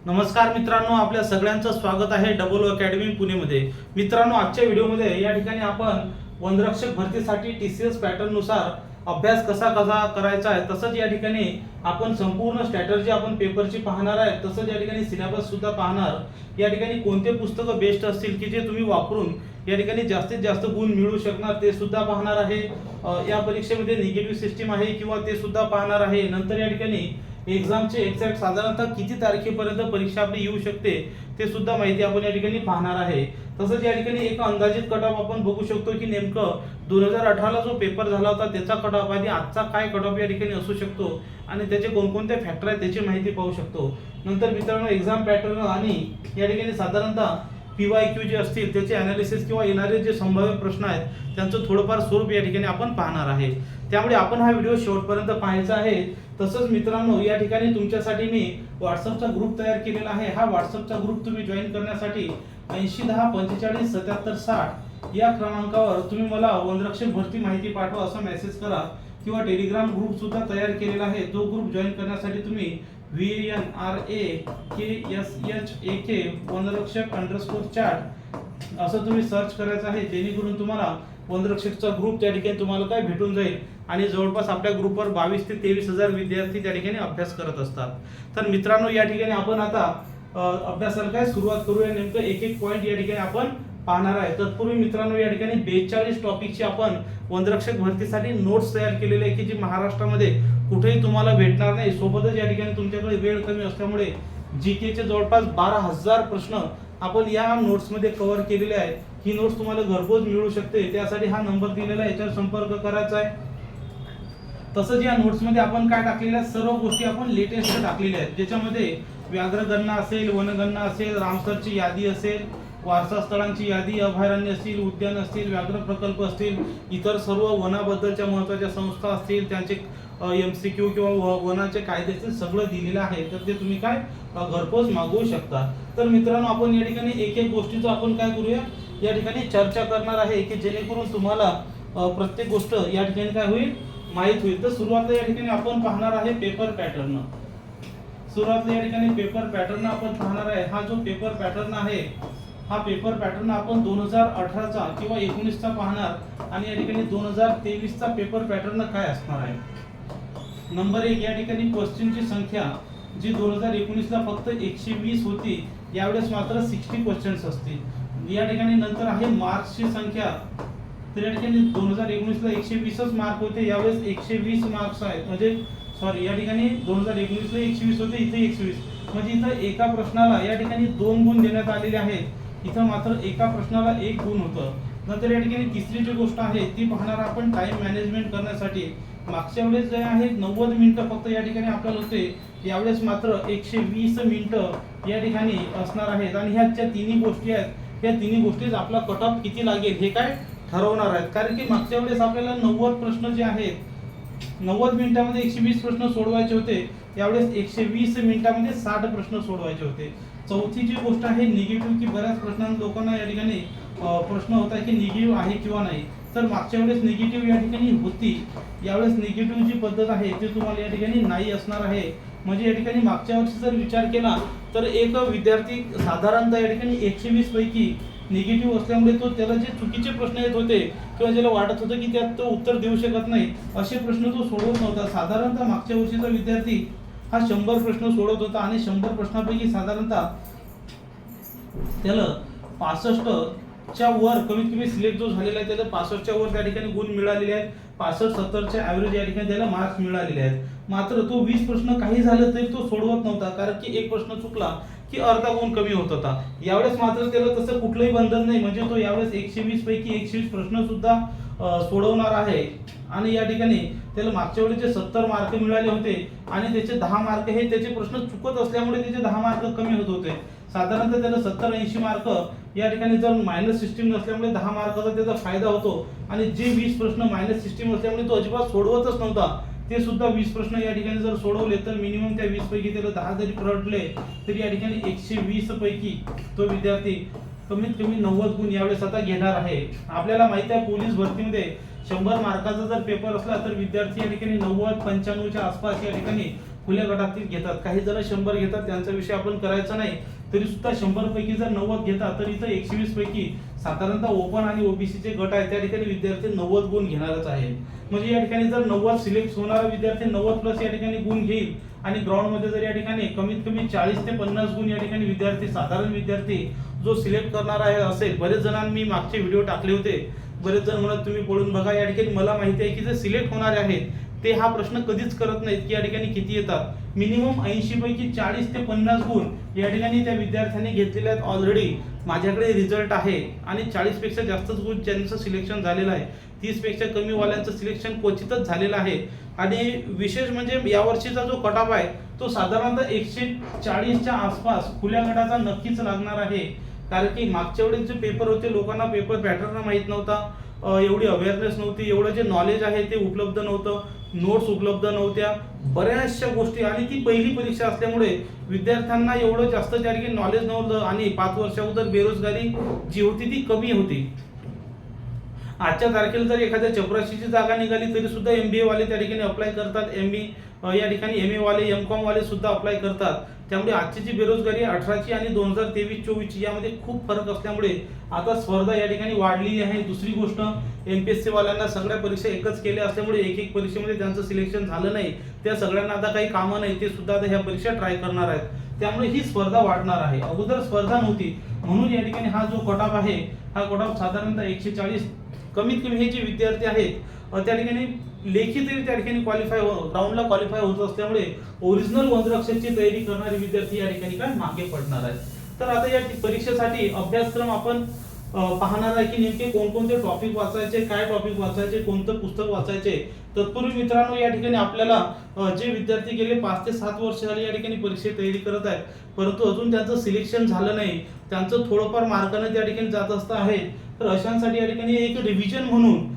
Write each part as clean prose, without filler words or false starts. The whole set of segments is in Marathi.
नमस्कार मित्रांनो, आपल्या सगळ्यांचं स्वागत आहे डबल अकॅडमी पुणेमध्ये। मित्रांनो, आजच्या व्हिडिओमध्ये या ठिकाणी आपण वनरक्षक भरतीसाठी टीसीएस पॅटर्न नुसार अभ्यास कसा करायचा आहे, तसंच या ठिकाणी आपण संपूर्ण स्ट्रॅटर्जी आपण पेपरची पाहणार आहे, तसंच या ठिकाणी सिलेबस सुद्धा पाहणार। या ठिकाणी कोणते पुस्तकं बेस्ट असतील की जे तुम्ही वापरून या ठिकाणी जास्तीत जास्त गुण मिळवू शकणार ते सुद्धा पाहणार आहे। या परीक्षेमध्ये निगेटिव्ह सिस्टीम आहे किंवा ते सुद्धा पाहणार आहे। नंतर या ठिकाणी एक्झामचे एक्झॅक्ट साधारणतः किती तारखेपर्यंत परीक्षा आपली येऊ शकते ते सुद्धा माहिती आपण या ठिकाणी पाहणार आहे। तसंच या ठिकाणी एक अंदाजित कट ऑफ आपण बघू शकतो की नेमकं 2018 ला जो पेपर झाला होता त्याचा कट ऑफ आणि आजचा काय कट ऑफ या ठिकाणी असू शकतो आणि त्याचे कोणकोणते फॅक्टर आहेत त्याची माहिती पाहू शकतो। नंतर मित्रांनो, एक्झाम पॅटर्न आणि या ठिकाणी साधारणतः PYQ जे असतील त्याचे अनालिसिस किंवा येणारे जे संभाव्य प्रश्न आहेत त्यांचं थोडंफार स्वरूप या ठिकाणी आपण पाहणार आहे। त्यामुळे आपण हा व्हिडिओ शेवटपर्यंत पाहायचा आहे। तसंच मित्रांनो, या ठिकाणी तुमच्यासाठी मी व्हॉट्सअपचा ग्रुप तयार केलेला आहे। हा व्हॉट्सअपचा ग्रुप तुम्ही जॉईन करण्यासाठी 8010457760 या क्रमांकावर तुम्ही मला वनरक्षक भरती माहिती पाठवा असा मेसेज करा किंवा टेलिग्राम ग्रुप सुद्धा तयार केलेला आहे। तो ग्रुप जॉईन करण्यासाठी तुम्ही VANRAKSHAK वनरक्षक_चॅट असं तुम्ही सर्च करायचं आहे, जेणेकरून तुम्हाला वनरक्षकचा ग्रुप त्या ठिकाणी तुम्हाला काय भेटून जाईल। आणि जवळपास आपल्या ग्रुपवर 22 ते 23 हजार विद्यार्थी त्या ठिकाणी अभ्यास करत असतात। तर मित्रांनो, या ठिकाणी आपण आता अभ्यासाला काय सुरुवात करूया। नेमकं एक एक पॉईंट या ठिकाणी आपण पाहणार आहे। तत्पूर्वी मित्रांनो, या ठिकाणी 42 टॉपिकची आपण वनरक्षक भरतीसाठी नोट्स तयार केलेले आहे की जी महाराष्ट्रामध्ये कुठेही तुम्हाला भेटणार नाही। सोबतच या ठिकाणी तुमच्याकडे वेळ कमी असल्यामुळे जीकेचे जवळपास 12,000 प्रश्न आपण या नोट्समध्ये कव्हर केलेले आहे। ही नोट्स तुम्हाला घरपोच मिळू शकते, त्यासाठी हा नंबर दिलेला आहे, याच्यावर संपर्क करायचा आहे। तसंच या नोट्समध्ये आपण काय टाकलेल्या सर्व गोष्टी आपण लेटेस्ट टाकलेल्या आहेत, ज्याच्यामध्ये व्याघ्र गणना असेल, वनगणना असेल, रामसरची यादी असेल, वारसा स्थळांची यादी, अभयारण्य असतील, उद्यान असतील, व्याघ्र प्रकल्प असतील, इतर सर्व वनाबद्दलच्या महत्त्वाच्या संस्था असतील, त्यांचे MCQ किंवा वनाचे कायदे असतील, सगळं दिलेलं आहे। तर ते तुम्ही काय घरपोच मागवू शकता। तर मित्रांनो, आपण या ठिकाणी एक एक गोष्टीचं आपण काय करूया, या ठिकाणी चर्चा करणार आहे की जेणेकरून तुम्हाला प्रत्येक गोष्ट या ठिकाणी काय होईल माहित होईल। तर सुरुवातीला या ठिकाणी आपण पाहणार आहे पेपर पॅटर्न। सुरुवातीला या ठिकाणी पेपर पॅटर्न आपण पाहणार आहे। हा जो पेपर पॅटर्न आहे, हा पेपर पॅटर्न आपण 2018चा किंवा 19चा पाहणार आणि या ठिकाणी 2023चा पेपर पॅटर्न काय असणार आहे। नंबर 1, या ठिकाणी क्वेश्चनची संख्या जी 2019ला फक्त 120 होती, यावेळेस मात्र 60 क्वेश्चन्स असतील। या ठिकाणी नंतर आहे मार्क्सची संख्या। तर या ठिकाणी 2019ला 120च मार्क होते, यावेळेस 120 मार्क्स आहेत। म्हणजे सॉरी, या ठिकाणी 2019ला 120 होते, इथे 120, म्हणजे इथं एका प्रश्नाला या ठिकाणी 2 गुण देण्यात आलेले आहेत। इथं मात्र एका प्रश्नाला 1 गुण होतं। नंतर या ठिकाणी तिसरी जी गोष्ट आहे ती पाहणार आपण टाइम मॅनेजमेंट करण्यासाठी। मागच्या वेळेस जे आहे 90 मिनिटं फक्त या ठिकाणी आपल्याला होते, यावेळेस मात्र 120 मिनिटं या ठिकाणी असणार आहेत। आणि ह्या ज्या तिन्ही गोष्टी आहेत, त्या तिन्ही गोष्टीच आपला कट ऑफ किती लागेल हे काय ठरवणार आहेत। कारण की मागच्या वेळेस आपल्याला 90 प्रश्न जे आहेत, 90 मिनिटांमध्ये 120 प्रश्न सोडवायचे होते, यावेळेस 120 मिनिटांमध्ये 60 प्रश्न सोडवायचे होते। चौथी जी गोष्ट आहे निगेटिव्ह, की बऱ्याच प्रश्नांना लोकांना या ठिकाणी प्रश्न होता की निगेटिव्ह आहे किंवा नाही। तर मागच्या वेळेस निगेटिव्ह या ठिकाणी होती, यावेळेस निगेटिव्ह जी पद्धत आहे ती तुम्हाला या ठिकाणी नाही असणार आहे। म्हणजे या ठिकाणी मागच्या वर्षी जर विचार केला तर एक विद्यार्थी साधारणतः या ठिकाणी 120 पैकी निगेटिव्ह असल्यामुळे तो त्याला जे चुकीचे प्रश्न येत होते किंवा ज्याला वाटत होतं की त्यात तो उत्तर देऊ शकत नाही, असे प्रश्न तो सोडवत नव्हता। साधारणतः मागच्या वर्षीचा विद्यार्थी हा 100 प्रश्न सोडवत होता आणि 100 प्रश्नांपैकी साधारणतः त्याला 65च्या वर कमीत कमी सिलेक्ट जो झालेला आहे त्याला 65च्या वर त्या ठिकाणी गुण मिळालेले आहेत। 65-70च्या ॲव्हरेज या ठिकाणी त्याला मार्क्स मिळालेले आहेत। मात्र तो 20 प्रश्न काही झालं तरी तो सोडवत नव्हता, कारण की एक प्रश्न चुकला की अर्धा गुण कमी होत होता। यावेळेस मात्र त्याला तसं कुठलंही बंधन नाही, म्हणजे तो यावेळेस 120 पैकी 120 प्रश्न सुद्धा सोडवणार आहे। आणि या ठिकाणी त्याला मागच्या वेळी जे 70 मार्क मिळाले होते आणि त्याचे 10 मार्क हे त्याचे प्रश्न चुकत असल्यामुळे त्याचे 10 मार्क कमी होत होते। साधारणतः त्याला 70-80 मार्क या ठिकाणी जर मायनस सिस्टीम नसल्यामुळे 10 मार्काचा त्याचा फायदा होतो। आणि जे 20 प्रश्न मायनस सिस्टीम असल्यामुळे तो अजिबात सोडवतच नव्हता, ते सुद्धा 20 प्रश्न या ठिकाणी जर सोडवले तर मिनिमम त्या 20 पैकी त्याला 10 जरी पडले तरी या ठिकाणी 120 पैकी तो विद्यार्थी कमीत कमी 90 गुण यावेळेस आता घेणार आहे। आपल्याला माहिती आहे पोलीस भरतीमध्ये 100 मार्काचा जर पेपर असला तर विद्यार्थी या ठिकाणी 90-95च्या आसपास या ठिकाणी खुल्या गटातील घेतात, काही जण 100 घेतात, त्यांचा विषय आपण करायचा नाही. तरी सुद्धा 100 पैकी जर 90 घेतात तर इथं 120 पैकी साधारणतः ओपन आणि ओबीसीचे गट आहे त्या ठिकाणी विद्यार्थी 90 गुण घेणारच आहे. म्हणजे या ठिकाणी जर 90 सिलेक्ट होणारा विद्यार्थी 90 प्लस या ठिकाणी गुण घेईल आणि ग्राउंड मध्ये जर या ठिकाणी कमीत कमी 40 ते 50 गुण या ठिकाणी विद्यार्थी साधारण विद्यार्थी जो सिलेक्ट करणार आहे असेल. बरेच जणांनी मी मागचे व्हिडिओ टाकले होते, बरेच जण म्हणत तुम्ही पळून बघा. या ठिकाणी मला माहिती आहे की जे सिलेक्ट होणारे आहेत ते हा प्रश्न कधीच करत नाहीत की या ठिकाणी किती येतात. मिनिमम 80 पैकी 40 ते 50 गुण या ठिकाणी त्या विद्यार्थ्यांनी घेतलेले आहेत. ऑलरेडी माझ्याकडे रिझल्ट आहे आणि 40 पेक्षा जास्तच गुण ज्यांचं सिलेक्शन झालेलं आहे, 30 पेक्षा कमी वाल्यांचं सिलेक्शन क्वचितच झालेलं आहे. आणि विशेष म्हणजे यावर्षीचा जो कट ऑफ आहे तो साधारणतः 140च्या आसपास खुल्या गटाचा नक्कीच लागणार आहे. कारण की मागच्या वेळेस जे पेपर होते लोकांना पेपर पॅटर्न माहीत नव्हता, एवढी अवेअरनेस नव्हती, एवढं जे नॉलेज आहे ते उपलब्ध नव्हतं, नोट्स उपलब्ध नव्हत्या, बऱ्याचशा गोष्टी. आणि ती पहिली परीक्षा असल्यामुळे विद्यार्थ्यांना एवढं जास्त त्या ठिकाणी नॉलेज नव्हतं आणि 5 वर्षा अगोदर बेरोजगारी जी होती ती कमी होती. आजच्या तारखेला जर एखाद्या चपराशीची जागा निघाली तरी सुद्धा MBA वाले त्या ठिकाणी अप्लाय करतात, या ठिकाणी MA वाले M.Com वाले सुद्धा अप्लाय करतात. त्यामुळे आजची जी बेरोजगारी 18ची आणि 2023-24ची यामध्ये खूप फरक असल्यामुळे आता स्पर्धा या ठिकाणी वाढलेली आहे. दुसरी गोष्ट, MPSC वाल्यांना सगळ्या परीक्षा एकच केल्या असल्यामुळे एक परीक्षेमध्ये ज्यांचं सिलेक्शन झालं नाही त्या सगळ्यांना आता काही कामं नाही, ते सुद्धा आता ह्या परीक्षा ट्राय करणार आहेत. त्यामुळे ही स्पर्धा वाढणार आहे. अगोदर स्पर्धा नव्हती म्हणून या ठिकाणी हा जो कट ऑफ आहे हा कट ऑफ साधारणतः 140. कमीत कमी हे जे विद्यार्थी आहेत त्या ठिकाणी लेखी तरी त्या ठिकाणी ग्राउंडला क्वालिफाय होत असल्यामुळे ओरिजिनल वंद्राक्षरची तयारी करणारे विद्यार्थी या ठिकाणी काय मागे पडणार आहेत. तर आता या परीक्षेसाठी अभ्यासक्रम आपण पाहणार आहे की नेमके कोणकोणते टॉपिक वाचायचे, काय टॉपिक वाचायचे, कोणतं पुस्तक वाचायचे. तत्पूर्वी मित्रांनो या ठिकाणी आपल्याला जे विद्यार्थी गेले 5 ते 7 वर्ष झाली या ठिकाणी परीक्षेची तयारी करत आहेत परंतु अजून त्यांचं सिलेक्शन झालं नाही, त्यांचं थोडंफार मार्गाने त्या ठिकाणी जात असतं आहे, तर अशांसाठी या ठिकाणी एक रिव्हिजन म्हणून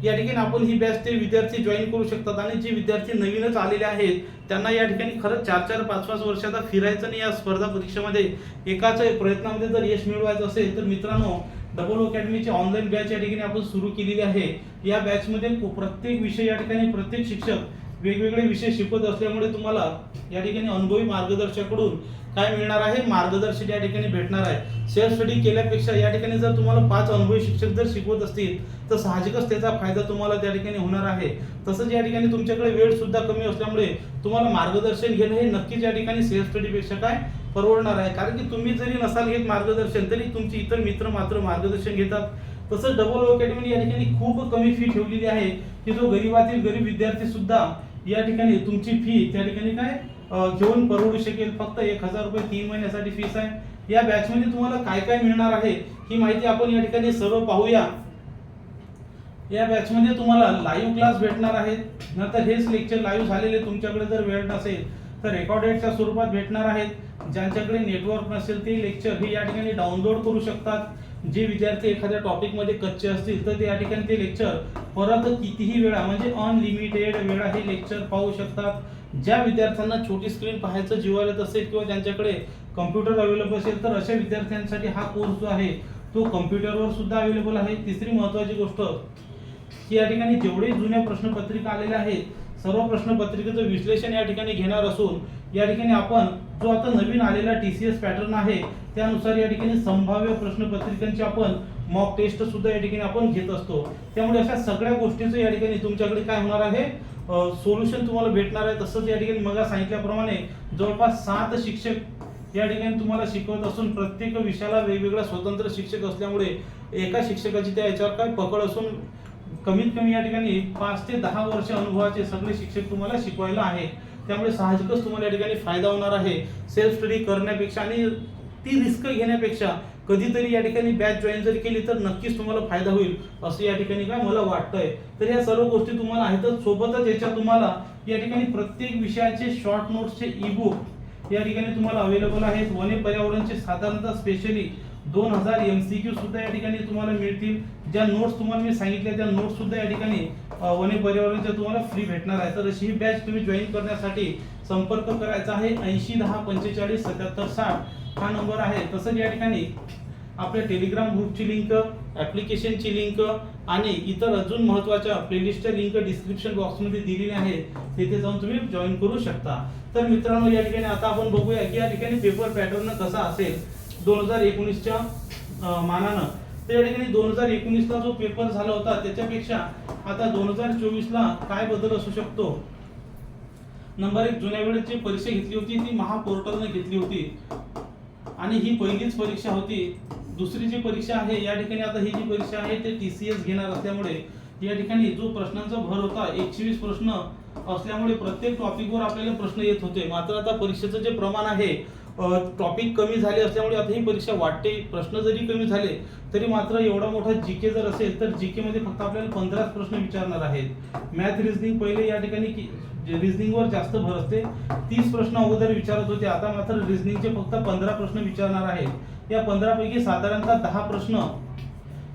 या ठिकाणी आपण ही बॅच ते विद्यार्थी जॉईन करू शकतात. आणि जे विद्यार्थी नवीनच आलेले आहेत त्यांना या ठिकाणी खरंच 4-4, 5-5 वर्षाचा फिरायचं नाही. या स्पर्धा परीक्षेमध्ये एकाच प्रयत्नामध्ये जर यश मिळवायचं असेल तर मित्रांनो डबल अकॅडमीची ऑनलाईन बॅच या ठिकाणी आपण सुरू केलेली आहे. या बॅच मध्ये प्रत्येक विषय या ठिकाणी प्रत्येक शिक्षक वेगवेगळे विषय शिकवत असल्यामुळे तुम्हाला या ठिकाणी अनुभवी मार्गदर्शकाकडून काय मिळणार आहे, मार्गदर्शन या ठिकाणी भेटणार आहे. सेल्फ स्टडी केल्यापेक्षा या ठिकाणी जर तुम्हाला 5 अनुभवी शिक्षक जर शिकवत असतील तर साहजिकच त्याचा फायदा तुम्हाला त्या ठिकाणी होणार आहे. तसंच या ठिकाणी तुमच्याकडे वेळ सुद्धा कमी असल्यामुळे तुम्हाला मार्गदर्शन घेणं हे नक्कीच या ठिकाणी सेल्फ स्टडी पेक्षा काय परवडणार आहे. कारण की तुम्ही जरी नसाल घेत मार्गदर्शन तरी तुमचे इतर मित्र मात्र मार्गदर्शन घेतात. तसंच डबल अकॅडमी या ठिकाणी खूप कमी फी ठेवलेली आहे की जो गरीबातील गरीब विद्यार्थी सुद्धा या ठिकाणी तुमची फी त्या ठिकाणी काय घेऊन परवडू शकेल. फक्त 1000 रुपये 3 महिन्यासाठी फीस आहे. या बॅच मध्ये तुम्हाला काय काय मिळणार आहे ही माहिती आपण या ठिकाणी सर्व पाहूया. या बॅच मध्ये तुम्हाला लाईव्ह क्लास भेटणार आहेत, नंतर हेच लेक्चर लाईव्ह झालेले तुमच्याकडे जर वेळ नसेल तर रेकॉर्डेडच्या स्वरूपात भेटणार आहेत. ज्यांच्याकडे नेटवर्क नसेल ते लेक्चर हे या ठिकाणी डाउनलोड करू शकतात. जे विद्यार्थी एखाद्या टॉपिक मध्ये कच्चे असतील तर ते या ठिकाणी ते लेक्चर परत कितीही वेळा म्हणजे अनलिमिटेड वेळा हे लेक्चर पाहू शकतात. ज्या विद्यार्थ्यांना छोटी स्क्रीन पाहायचं जिव्हार येत असेल किंवा ज्यांच्याकडे कम्प्युटर अवेलेबल असेल तर अशा विद्यार्थ्यांसाठी हा कोर्स जो आहे तो कम्प्युटरवर सुद्धा अवेलेबल आहे. तिसरी महत्त्वाची गोष्ट की या ठिकाणी जेवढे जुन्या प्रश्नपत्रिका आलेल्या आहेत सर्व प्रश्नपत्रिकेचं विश्लेषण या ठिकाणी घेणार असून या ठिकाणी आपण जो आता नवीन आलेला TCS पॅटर्न आहे त्यानुसार या ठिकाणी संभाव्य प्रश्नपत्रिकांची आपण मॉक टेस्ट सुद्धा या ठिकाणी आपण घेत असतो. त्यामुळे अशा सगळ्या गोष्टींचं या ठिकाणी तुमच्याकडे काय होणार आहे सोल्युशन तुम्हाला भेटणार आहे. तसंच या ठिकाणी मग सांगितल्याप्रमाणे जवळपास 7 शिक्षक या ठिकाणी तुम्हाला शिकवत असून प्रत्येक विषयाला वेगवेगळा स्वतंत्र शिक्षक असल्यामुळे एका शिक्षकाची त्या याच्यावर काय पकड असून कमीत कमी या ठिकाणी 5 ते 10 वर्ष अनुभवाचे सगळे शिक्षक तुम्हाला शिकवायला आहे. त्यामुळे साहजिकच तुम्हाला या ठिकाणी फायदा होणार आहे. सेल्फ स्टडी करण्यापेक्षा आणि ती रिस्क घेण्यापेक्षा कधीतरी या ठिकाणी बॅच जॉईन जर केली तर नक्कीच तुम्हाला फायदा होईल असं या ठिकाणी काय मला वाटतंय. तर या सर्व गोष्टी तुम्हाला आहेतच. सोबतच याच्या तुम्हाला या ठिकाणी प्रत्येक विषयाचे शॉर्ट नोट्सचे ई-बुक या ठिकाणी तुम्हाला अवेलेबल आहेत. वने पर्यावरणचे साधारणतः स्पेशली 2000 MCQ सुद्धा या ठिकाणी तुम्हाला मिळतील. ज्या नोट्स तुम्हाला मी सांगितल्या त्या नोट्स सुद्धा या ठिकाणी वने पर्यावरणच्या तुम्हाला फ्री भेटणार आहे. तर अशी ही बॅच तुम्ही जॉईन करण्यासाठी संपर्क करायचा आहे 80 10 45 77 60 हा नंबर आहे. तसंच या ठिकाणी आपल्या टेलिग्राम ग्रुपची लिंक, ॲप्लिकेशनची लिंक आणि इतर अजून महत्त्वाच्या प्लेलिस्टच्या लिंक डिस्क्रिप्शन बॉक्समध्ये दिलेली आहे, तिथे जाऊन तुम्ही जॉईन करू शकता. तर मित्रांनो या ठिकाणी आता आपण बघूया की या ठिकाणी पेपर पॅटर्न कसा असेल 2019च्या मानानं. तर या ठिकाणी 2019ला जो पेपर झाला होता त्याच्यापेक्षा आता 2024ला काय बदल असू शकतो. नंबर 1, जुन्या वेळेची परीक्षा घेतली होती ती महापोर्टलने घेतली होती आणि ही पहिलीच परीक्षा होती. दुसरी जी परीक्षा आहे या ठिकाणी आता ही जी परीक्षा आहे ते TCS घेणार असल्यामुळे या ठिकाणी जो प्रश्नांचा भर होता 120 प्रश्न असल्यामुळे प्रत्येक टॉपिकवर आपल्याला प्रश्न येत होते. मात्र आता परीक्षेचं जे प्रमाण आहे टॉपिक कमी झाले असल्यामुळे आता ही परीक्षा वाटते. प्रश्न जरी कमी झाले तरी मात्र एवढा मोठा जीके जर असेल तर जीके मध्ये फक्त आपल्याला 15 प्रश्न विचारणार आहेत. मॅथ रिझनिंग पहिले या ठिकाणी रिझनिंगवर जास्त भर असते, 30 प्रश्न अगोदर विचारत होते. आता मात्र रिझनिंगचे फक्त 15 प्रश्न विचारणार आहेत. या 15 पैकी साधारणतः 10 प्रश्न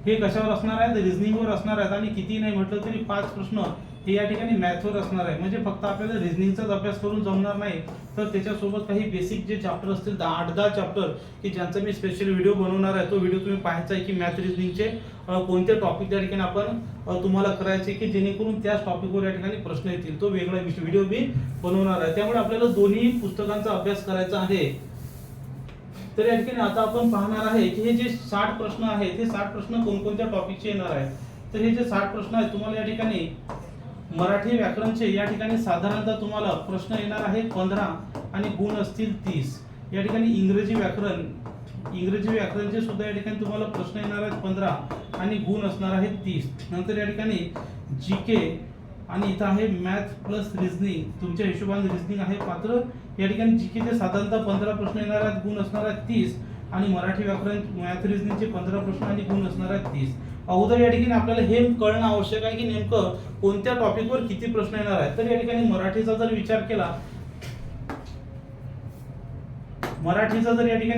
हे कशावर असणार आहेत, रिझनिंगवर असणार आहेत आणि किती नाही म्हटलं तरी 5 प्रश्न हे या ठिकाणी मॅथवर असणार आहे. म्हणजे फक्त आपल्याला रिझनिंगचाच अभ्यास करून जमणार नाही तर त्याच्यासोबत काही बेसिक जे चॅप्टर असतील 8-10 चॅप्टर की ज्यांचा मी स्पेशल व्हिडिओ बनवणार आहे. तो व्हिडिओ तुम्ही पाहायचा आहे की मॅथ रिझनिंगचे कोणते टॉपिक त्या ठिकाणी आपण तुम्हाला करायचे की जेणेकरून त्याच टॉपिकवर या ठिकाणी प्रश्न येतील. तो वेगळा व्हिडिओ मी बनवणार आहे. त्यामुळे आपल्याला दोन्ही पुस्तकांचा अभ्यास करायचा आहे. तर या ठिकाणी आता आपण पाहणार आहे की हे जे 60 प्रश्न आहेत ते 60 प्रश्न कोणकोणत्या टॉपिकचे येणार आहेत. तर हे जे 60 प्रश्न आहेत तुम्हाला या ठिकाणी मराठी व्याकरणचे या ठिकाणी साधारणतः तुम्हाला प्रश्न येणार आहेत 15 आणि गुण असतील 30. या ठिकाणी इंग्रजी व्याकरणचे सुद्धा या ठिकाणी तुम्हाला प्रश्न येणार आहेत 15 आणि गुण असणार आहेत 30. नंतर या ठिकाणी जीके आणि इथं आहे मॅथ प्लस रिझनिंग, तुमच्या हिशोबाने रिझनिंग आहे. मात्र या ठिकाणी जीकेचे साधारणतः 15 प्रश्न येणार आहेत, गुण असणार आहेत 30 आणि मराठी व्याकरण मॅथ रिझनिंगचे 15 प्रश्न आणि गुण असणार आहेत 30. अगोदर या ठिकाणी आपल्याला हे कळणं आवश्यक आहे की नेमकं कोणत्या टॉपिकवर किती प्रश्न येणार आहेत. तर या ठिकाणी मराठीचा जर विचार केला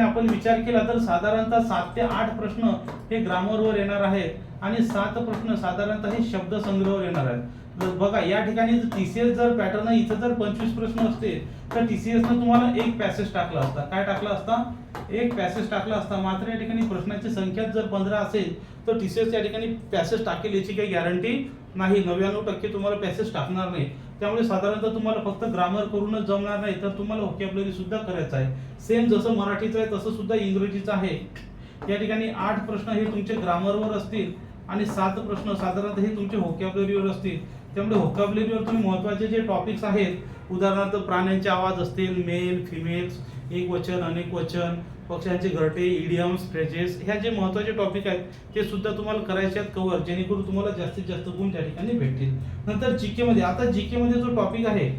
आपण विचार केला तर साधारणतः 7 ते 8 प्रश्न हे ग्रामरवर येणार आहेत आणि 7 प्रश्न साधारणतः हे शब्दसंग्रहवर येणार आहेत. बघा या ठिकाणी TCS जर पॅटर्न इथं जर 25 प्रश्न असते तर TCS ने तुम्हाला एक पॅसेज टाकला असता. काय टाकला असता? एक पॅसेज टाकला असता. मात्र या ठिकाणी प्रश्नांची संख्या जर 15 असेल तर TCS या ठिकाणी पॅसेज टाकेल याची काही गॅरंटी नाही. 99% तुम्हाला पॅसेज टाकणार नाही. त्यामुळे साधारणतः तुम्हाला फक्त ग्रामर करूनच जमणार नाही तर तुम्हाला व्होकॅब्युलरी सुद्धा करायचं आहे. सेम जसं मराठीचं आहे तसं सुद्धा इंग्रजीचं आहे. या ठिकाणी 8 प्रश्न हे तुमचे ग्रामरवर असतील आणि 7 प्रश्न साधारणतः हे तुमचे व्होकॅब्युलरीवर असतील. त्यामुळे व्होकॅब्युलरीवर तुम्ही महत्त्वाचे जे टॉपिक्स आहेत उदाहरणार्थ प्राण्यांचे आवाज असतील, मेल फिमेल्स, एक वचन अनेक वचन, पक्ष्यांचे घरटे, इडियम्स फ्रेजेस, ह्या जे महत्त्वाचे टॉपिक आहेत ते सुद्धा तुम्हाला करायचे आहेत कव्हर, जेणेकरून तुम्हाला जास्तीत जास्त गुण त्या ठिकाणी भेटतील. नंतर जीके मध्ये, आता जीके मध्ये जो टॉपिक आहे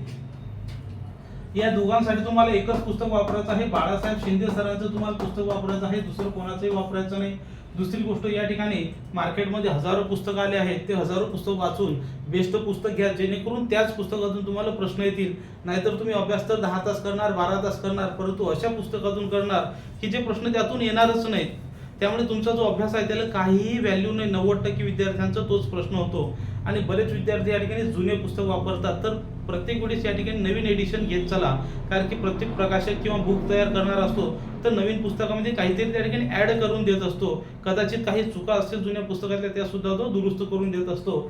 या दोघांसाठी तुम्हाला एकच पुस्तक वापरायचं आहे. बाळासाहेब शिंदे सरांचं तुम्हाला पुस्तक वापरायचं आहे, दुसरं कोणाचंही वापरायचं नाही. दुसरी गोष्ट या ठिकाणी मार्केटमध्ये हजारो पुस्तक आले आहेत, ते हजारो पुस्तक वाचून बेस्ट पुस्तक घ्या जेणेकरून त्याच पुस्तकातून तुम्हाला प्रश्न येतील. नाहीतर तुम्ही अभ्यास तर 10 तास करणार 12 तास करणार परंतु अशा पुस्तकातून करणार की जे प्रश्न त्यातून येणारच नाहीत. त्यामुळे तुमचा जो अभ्यास आहे त्याला काहीही व्हॅल्यू नाही. 90% विद्यार्थ्यांचा तोच प्रश्न होतो आणि बरेच विद्यार्थी या ठिकाणी जुने पुस्तक वापरतात. तर प्रत्येक वेळेस या ठिकाणी नवीन एडिशन घेत चला, कारण की प्रत्येक प्रकाशक किंवा बुक तयार करणार असतो तर नवीन पुस्तकामध्ये काहीतरी त्या ठिकाणी ऍड करून देत असतो. कदाचित काही चुका असतील जुन्या पुस्तकातल्या त्या सुद्धा तो दुरुस्त करून देत असतो.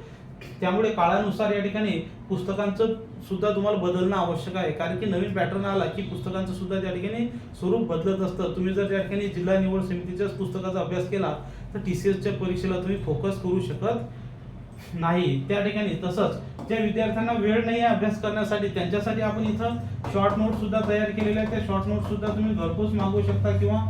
त्यामुळे काळानुसार या ठिकाणी पुस्तकांचं सुद्धा तुम्हाला बदलणं आवश्यक आहे, कारण की नवीन पॅटर्न आला की पुस्तकांचं सुद्धा त्या ठिकाणी स्वरूप बदलत असतं. तुम्ही जर त्या ठिकाणी जिल्हा निवड समितीच्याच पुस्तकाचा अभ्यास केला तर TCSच्या परीक्षेला तुम्ही फोकस करू शकत नाही त्या ठिकाणी. तसंच ज्या विद्यार्थ्यांना वेळ नाही आहे अभ्यास करण्यासाठी त्यांच्यासाठी आपण इथं शॉर्ट नोट सुद्धा तयार केलेल्या आहेत. त्या शॉर्ट नोट सुद्धा तुम्ही घरपोच मागवू शकता किंवा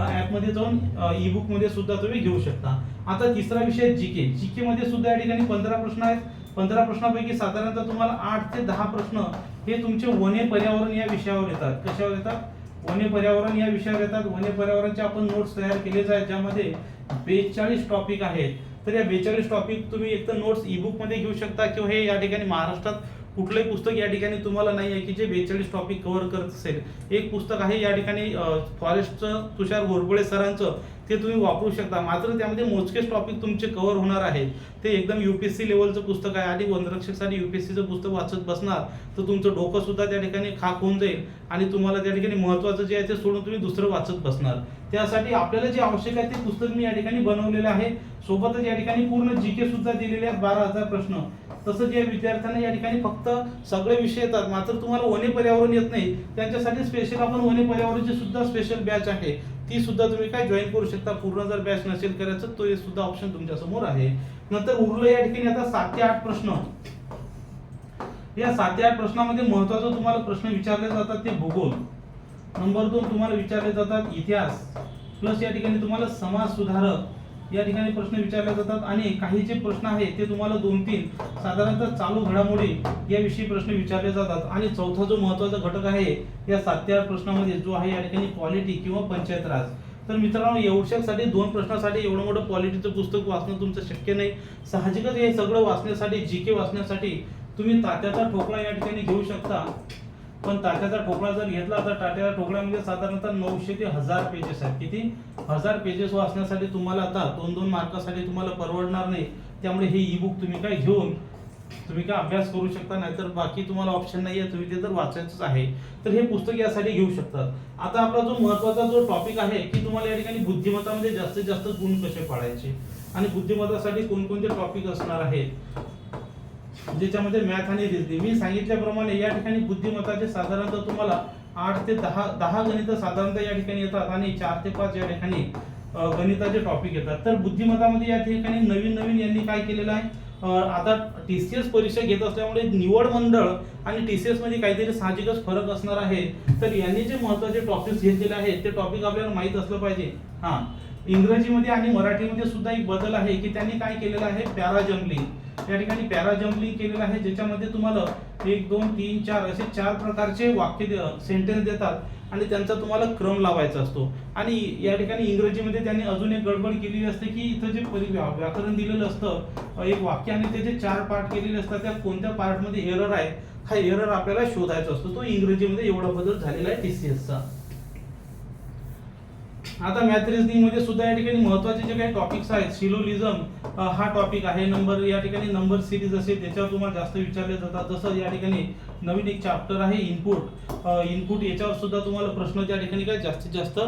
ॲपमध्ये जाऊन ई-बुक मध्ये सुद्धा तुम्ही घेऊ शकता. आता तिसरा विषय जीके मध्ये सुद्धा या ठिकाणी 15 प्रश्न आहेत. 15 प्रश्नांपैकी साधारणतः तुम्हाला 8 ते 10 प्रश्न हे तुमचे वने पर्यावरण या विषयावर येतात. कशावर येतात? वने पर्यावरण या विषयावर येतात. वने पर्यावरणचे आपण नोट्स तयार केलेच आहेत ज्यामध्ये 42 टॉपिक आहेत. तर या 42 टॉपिक तुम्ही एक तर नोट्स ई-बुक मध्ये घेऊ शकता किंवा हे या ठिकाणी महाराष्ट्रात कुठलंही पुस्तक या ठिकाणी तुम्हाला नाही आहे की जे 42 टॉपिक कव्हर करत असेल. एक पुस्तक आहे या ठिकाणी फॉरेस्टचं तुषार घोरपडे सरांचं, ते तुम्ही वापरू शकता. मात्र त्यामध्ये मोजकेच टॉपिक तुमचे कव्हर होणार आहेत. ते एकदम UPSC लेवलचं पुस्तक आहे आणि वनरक्षकसाठी UPSCचं पुस्तक वाचत बसणार तर तुमचं डोकं सुद्धा त्या ठिकाणी खाक होऊन जाईल आणि तुम्हाला त्या ठिकाणी महत्त्वाचं जे आहे ते सोडून तुम्ही दुसरं वाचत बसणार. त्यासाठी आपल्याला जे आवश्यक आहे ते पुस्तक मी या ठिकाणी बनवलेलं आहे. सोबतच या ठिकाणी पूर्ण जीके सुद्धा दिलेले आहेत 12,000 प्रश्न. तसं जे विद्यार्थ्यांना या ठिकाणी फक्त सगळे विषय येतात मात्र तुम्हाला वने पर्यावरण येत नाही त्यांच्यासाठी स्पेशल आपण वने पर्यावरणची सुद्धा स्पेशल बॅच आहे ती सुद्धा तुम्ही काय जॉईन करू शकता. पूर्ण जर बॅच नसेल करायचं तो हे सुद्धा ऑप्शन तुमच्या समोर आहे. नंतर उरलं या ठिकाणी आता 7 ते 8 प्रश्न. या 7 ते 8 प्रश्नामध्ये महत्त्वाचं तुम्हाला प्रश्न विचारले जातात ते भूगोल. नंबर 2 तुम्हाला विचारले जातात इतिहास प्लस या ठिकाणी तुम्हाला समाज सुधारक या ठिकाणी प्रश्न विचारले जातात आणि काही जे प्रश्न आहेत ते तुम्हाला 2-3 साधारणतः चालू घडामोडी याविषयी प्रश्न विचारले जातात. आणि चौथा जो महत्त्वाचा घटक आहे या 7 ते 8 प्रश्नामध्ये जो आहे या ठिकाणी पॉलिटी किंवा पंचायत राज. तर मित्रांनो एवढ्यासाठी 2 प्रश्नासाठी एवढं मोठं पॉलिटीचं पुस्तक वाचणं तुमचं शक्य नाही. साहजिकच हे सगळं वाचण्यासाठी जीके वाचण्यासाठी तुम्ही तात्याचा ठोकळा या ठिकाणी घेऊ शकता. पण तात्याचा ठोकळा जर घेतला तर तात्याच्या ठोकळ्यामध्ये साधारणतः 900 ते 1000 पेजेस आहेत. किती 1000 पेजेस वाचण्यासाठी तुम्हाला आता 2-2 मार्कासाठी तुम्हाला परवडणार नाही. त्यामुळे हे ई बुक तुम्ही काय घेऊन तुम्ही काय अभ्यास करू शकता नाहीतर बाकी तुम्हाला ऑप्शन नाही आहे तुम्ही ते तर वाचायचंच आहे. तर हे पुस्तक यासाठी घेऊ शकतात. आता आपला जो महत्त्वाचा जो टॉपिक आहे की तुम्हाला या ठिकाणी बुद्धिमत्तामध्ये जास्तीत जास्त गुण कसे पाडायचे आणि बुद्धिमत्तासाठी कोणकोणते टॉपिक असणार आहेत ज्याच्यामध्ये मॅथ आणि रिझनिंग. मी सांगितल्याप्रमाणे या ठिकाणी बुद्धिमत्ताचे साधारणतः तुम्हाला 8 ते 10 गणित साधारणतः या ठिकाणी येतात आणि 4 ते 5 या ठिकाणी गणिताचे टॉपिक येतात. तर बुद्धिमत्तामध्ये या ठिकाणी नवीन यांनी काय केलेलं आहे आता टीसीएस परीक्षा घेत असल्यामुळे निवड मंडळ आणि टीसीएस मध्ये काहीतरी साहजिकच फरक असणार आहे. तर यांनी जे महत्त्वाचे टॉपिक्स घेतलेले आहेत ते टॉपिक आपल्याला माहित असलं पाहिजे. हा इंग्रजीमध्ये आणि मराठीमध्ये सुद्धा एक बदल आहे की त्यांनी काय केलेलं आहे पॅराजम्पलिंग या ठिकाणी पॅराजम्पलिंग केलेलं आहे ज्याच्यामध्ये तुम्हाला 1 2 3 4 असे 4 प्रकारचे वाक्य सेंटेन्स देतात आणि त्यांचा तुम्हाला क्रम लावायचा असतो. आणि या ठिकाणी इंग्रजीमध्ये त्यांनी अजून एक गडबड केलेली असते की इथं जे व्याकरण दिलेलं असतं एक वाक्य आणि त्याचे 4 पार्ट केलेले असतात त्या कोणत्या पार्टमध्ये एरर आहे हा एरर आपल्याला शोधायचा असतो. तो इंग्रजीमध्ये एवढा बदल झालेला आहे टीसीएसचा. आता मॅथ रिझनिंग मध्ये सुद्धा या ठिकाणी महत्त्वाचे जे काही टॉपिक्स आहेत सिलोजिझम हा टॉपिक आहे. नंबर या ठिकाणी नंबर सिरीज असेल त्याच्यावर तुम्हाला जास्त विचारले जातात. जसं या ठिकाणी नवीन एक चॅप्टर आहे इनपुट याच्यावर सुद्धा तुम्हाला प्रश्न त्या ठिकाणी काय जास्तीत जास्त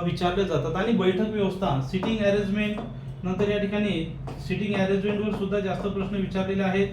विचारले जातात. आणि बैठक व्यवस्था सिटिंग अरेंजमेंट नंतर या ठिकाणी सिटिंग अरेंजमेंटवर सुद्धा जास्त प्रश्न विचारलेले आहेत.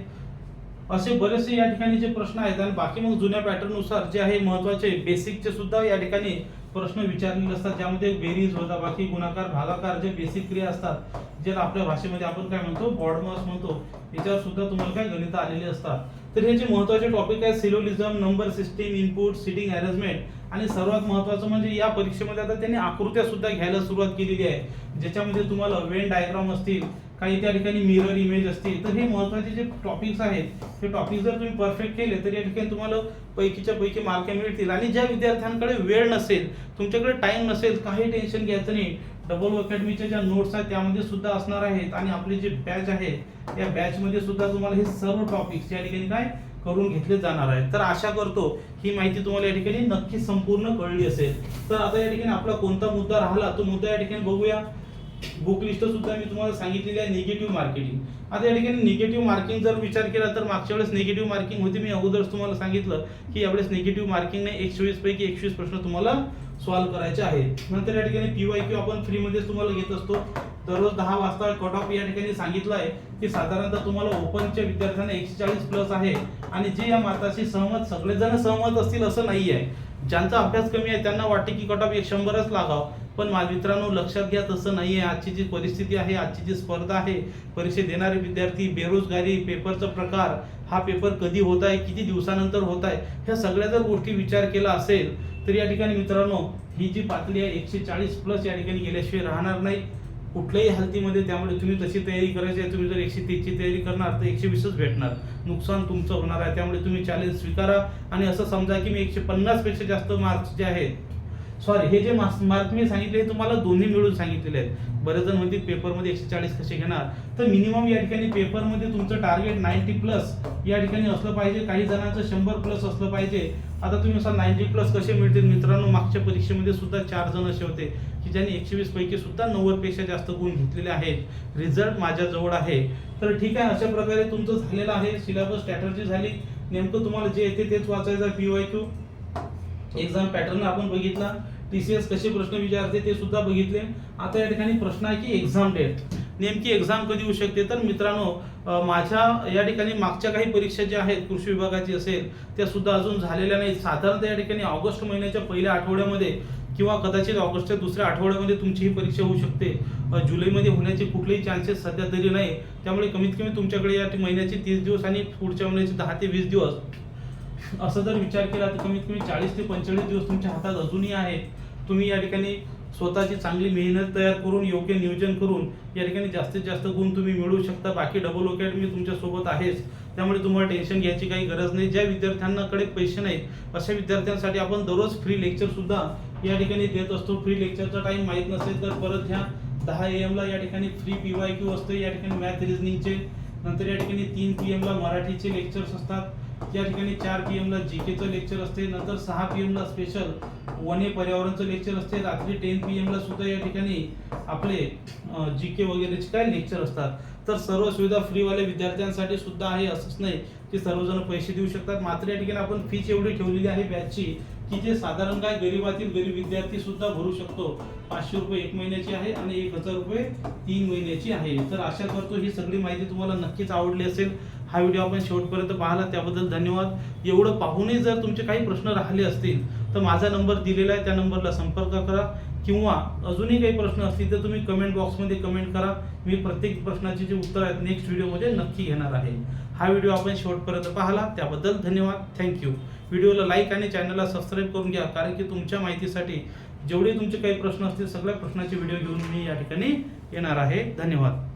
असे बरेचसे या ठिकाणी जे प्रश्न आहेत आणि बाकी मग जुन्या पॅटर्न नुसार जे आहे महत्त्वाचे बेसिकचे सुद्धा या ठिकाणी प्रश्न विचारलेले असतात ज्यामध्ये बेरीज वजाबाकी गुणाकार भागाकार जे बेसिक क्रिया असतात ज्याला आपल्या भाषेमध्ये आपण काय म्हणतो बॉडमास म्हणतो याच्यावर सुद्धा तुम्हाला काय गणित आलेले असतात. तर हे जे महत्त्वाचे टॉपिक आहेत syllogism number system input seating arrangement आणि सर्वात महत्त्वाचं म्हणजे या परीक्षेमध्ये आता त्यांनी आकृत्या सुद्धा घ्यायला सुरुवात केलेली आहे ज्याच्यामध्ये तुम्हाला वेन डायग्राम असतील काही त्या ठिकाणी मिरर इमेज असतील. तर हे महत्त्वाचे जे टॉपिक्स आहेत ते टॉपिक जर तुम्ही परफेक्ट केले तर या ठिकाणी तुम्हाला पैकीच्या पैकी मार्क मिळतील. आणि ज्या विद्यार्थ्यांकडे वेळ नसेल तुमच्याकडे टाइम नसेल काही टेन्शन घ्यायचं नाही. डबल अकॅडमीच्या ज्या नोट्स आहेत त्यामध्ये सुद्धा असणार आहेत आणि आपली जी बॅच आहे या बॅच मध्ये सुद्धा तुम्हाला हे सर्व टॉपिक्स या ठिकाणी काय करून घेतले जाणार आहेत. तर आशा करतो ही माहिती तुम्हाला या ठिकाणी नक्की संपूर्ण कळली असेल. तर आता या ठिकाणी आपला कोणता मुद्दा राहिला तो मुद्दा या ठिकाणी बघूया. बुक लिस्ट सुद्धा मी तुम्हाला सांगितलेली आहे निगेटिव्ह मार्केटिंग. आता या ठिकाणी निगेटिव्ह मार्किंग जर विचार केला तर मागच्या वेळेस निगेटिव्ह मार्किंग होती मी अगोदरच तुम्हाला सांगितलं की यावेळेस निगेटिव्ह मार्किंग नाही 120 पैकी 120 प्रश्न तुम्हाला सॉल्व्ह करायचे आहेत. नंतर या ठिकाणी PYQ आपण फ्री मध्ये तुम्हाला घेत असतो. दररोज 10 वाजता कट ऑफ या ठिकाणी सांगितलं आहे की साधारणतः तुम्हाला ओपनच्या विद्यार्थ्यांना 140 प्लस आहे आणि जे या माताशी सगळेजण सहमत असतील असं नाही आहे. ज्यांचा अभ्यास कमी आहे त्यांना वाटते की कट ऑफ 100च लागाव. पण माझ्या मित्रांनो लक्षात घ्या तसं नाही आहे. आजची जी परिस्थिती आहे आजची जी स्पर्धा आहे परीक्षा देणारे विद्यार्थी बेरोजगारी पेपरचा प्रकार हा पेपर कधी होत आहे किती दिवसानंतर होत आहे ह्या सगळ्या जर गोष्टी विचार केला असेल तर या ठिकाणी मित्रांनो ही जी पातळी आहे 140 प्लस या ठिकाणी गेल्याशिवाय राहणार नाही कुठल्याही हालतीमध्ये. त्यामुळे तुम्ही तशी तयारी करायची आहे. तुम्ही जर 130 ची तयारी करणार तर 120च भेटणार नुकसान तुमचं होणार आहे. त्यामुळे तुम्ही चॅलेंज स्वीकारा आणि असं समजा की मी 150 पेक्षा जास्त मार्क्स जे आहेत हे जे मार्क मी सांगितले तुम्हाला दोन्ही मिळून सांगितलेले आहेत. बरेच जण म्हणतील पेपरमध्ये 140 कसे घेणार तर मिनिमम या ठिकाणी पेपरमध्ये तुमचं टार्गेट 90 प्लस या ठिकाणी असलं पाहिजे. काही जणांचं 100 प्लस असलं पाहिजे. आता तुम्ही 90 प्लस कसे मिळतील मित्रांनो मागच्या परीक्षेमध्ये सुद्धा 4 जण असे होते की ज्यांनी 120 पैकी सुद्धा 90 पेक्षा जास्त गुण घेतलेले आहेत. रिझल्ट माझ्या जवळ आहे. तर ठीक आहे अशा प्रकारे तुमचं झालेलं आहे. सिलेबस स्ट्रॅटर्जी झाली. नेमकं तुम्हाला जे येते तेच वाचायचं PYQ एक्झाम पॅटर्न आपण बघितला, TCS कसे प्रश्न विचारते ते सुद्धा बघितले. आता या ठिकाणी प्रश्न आहे की एक्झाम डेट, नेमकी एक्झाम कधी होऊ शकते. तर मित्रांनो, माझ्या या ठिकाणी मागच्या काही परीक्षा ज्या आहेत कृषी विभागाची असेल त्या सुद्धा अजून झालेल्या नाहीत. साधारणतः या ठिकाणी ऑगस्ट महिन्याच्या पहिल्या आठवड्यामध्ये किंवा कदाचित ऑगस्टच्या दुसऱ्या आठवड्यामध्ये तुमची ही परीक्षा होऊ शकते. जुलैमध्ये होण्याचे कुठलेही चान्सेस सध्या तरी नाही. त्यामुळे कमीत कमी तुमच्याकडे या महिन्याचे 30 दिवस आणि पुढच्या महिन्याचे 10 ते 20 दिवस असं जर विचार केला तर कमीत कमी 40 ते 45 दिवस तुमच्या हातात अजूनही आहेत. तुम्ही या ठिकाणी स्वतःची चांगली मेहनत तयार करून योग्य नियोजन करून या ठिकाणी जास्तीत जास्त गुण तुम्ही मिळवू शकता. बाकी डबल अकॅडमी तुमच्या सोबत आहेच, त्यामुळे तुम्हाला टेन्शन घ्यायची काही गरज नाही. ज्या विद्यार्थ्यांकडे पैसे नाहीत अशा विद्यार्थ्यांसाठी आपण दररोज फ्री लेक्चर सुद्धा या ठिकाणी देत असतो. फ्री लेक्चरचा टाइम माहीत नसेल तर परत ह्या 10 AM ला या ठिकाणी फ्री PYQ असते. या ठिकाणी मॅथ रिझनिंगचे, नंतर या ठिकाणी 3 PM ला मराठीचे लेक्चर्स असतात. या ठिकाणी 4 PM ला GKचं लेक्चर असते. नंतर 6 PM ला स्पेशल वने पर्यावरणचं लेक्चर असते. रात्री 10 PM ला सुद्धा या ठिकाणी आपले GK वगैरेचे काय लेक्चर असतात. तर सर्व सुविधा फ्रीवाल्या विद्यार्थ्यांसाठी सुद्धा आहे. असंच नाही की सर्वजण पैसे देऊ शकतात. मात्र या ठिकाणी आपण फीच एवढी ठेवलेली आहे बॅचची की जे साधारण काय गरीबातील गरीब विद्यार्थी सुद्धा भरू शकतो. 500 रुपये 1 महिन्याची आहे आणि 1000 रुपये 3 महिन्याची आहे. तर आशा करतो ही सगळी माहिती तुम्हाला नक्कीच आवडली असेल. हा व्हिडिओ आपण शेवटपर्यंत पाहिला त्याबद्दल धन्यवाद. एवढं पाहूनही जर तुमचे काही प्रश्न राहिले असतील तर माझा नंबर दिलेला आहे, त्या नंबरला संपर्क करा. किंवा अजूनही काही प्रश्न असतील तर तुम्ही कमेंट बॉक्समध्ये कमेंट करा. मी प्रत्येक प्रश्नाची जे उत्तर आहेत नेक्स्ट व्हिडिओमध्ये नक्की घेणार आहे. हा व्हिडिओ आपण शेवटपर्यंत पाहिला त्याबद्दल धन्यवाद. थँक्यू. व्हिडिओला लाईक आणि चॅनलला सबस्क्राईब करून घ्या, कारण की तुमच्या माहितीसाठी जेवढे तुमचे काही प्रश्न असतील सगळ्या प्रश्नाचे व्हिडिओ घेऊन मी या ठिकाणी येणार आहे. धन्यवाद.